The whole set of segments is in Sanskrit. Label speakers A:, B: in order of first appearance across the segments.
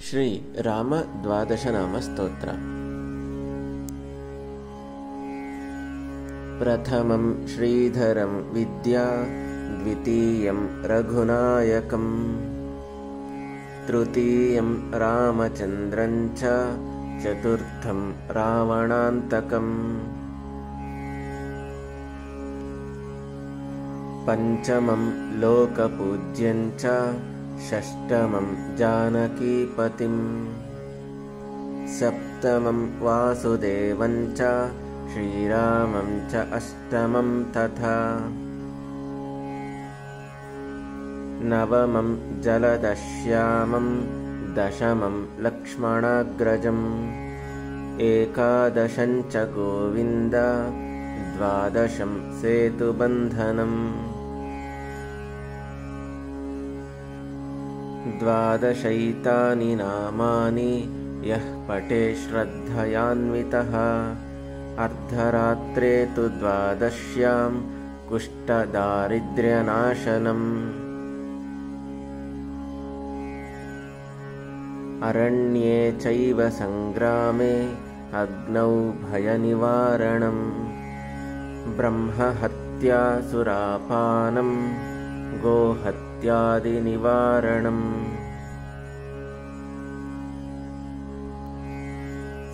A: ಶ್ರೀ ರಾಮ ದ್ವಾದಶನಾಮ ಸ್ತೋತ್ರ. ಪ್ರಥಮಂ ಶ್ರೀಧರಂ ವಿದ್ಯಾ ದ್ವಿತೀಯಂ ರಘುನಾಯಕಂ ತೃತೀಯಂ ರಾಮಚಂದ್ರಂ ಚ ಚತುರ್ಥಂ ರಾವಣಾಂತಕಂ ಪಂಚಮಂ ಲೋಕಪೂಜ್ಯಂ ಚ षष्टमं जानकीपतिं सप्तमं वासुदेवं च श्रीरामं च अष्टमं तथा नवमं जलदश्यामं दशमं लक्ष्मणाग्रजम् एकादशं च गोविन्द द्वादशं सेतुबन्धनम् द्वादशैतानि नामानि यः पठे श्रद्धयान्वितः अर्धरात्रे तु द्वादश्यां कुष्ठदारिद्र्यनाशनम् अरण्ये चैव संग्रामे अग्नौ भयनिवारणम् ब्रह्महत्या सुरापानं गोहत्यादिनिवारणम्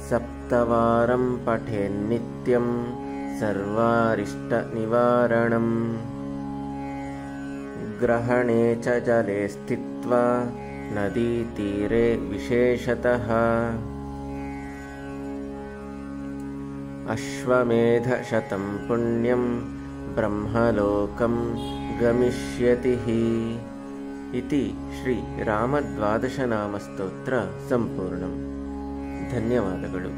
A: सप्तवारं पठेन्नित्यं सर्वारिष्टनिवारणम् ग्रहणे च जले स्थित्वा नदीतीरे विशेषतः अश्वमेधशतं पुण्यं ब्रह्मलोकं गमिष्यति इति श्री रामद्वादशनामस्तोत्र संपूर्णम्. ಧನ್ಯವಾದಗಳು.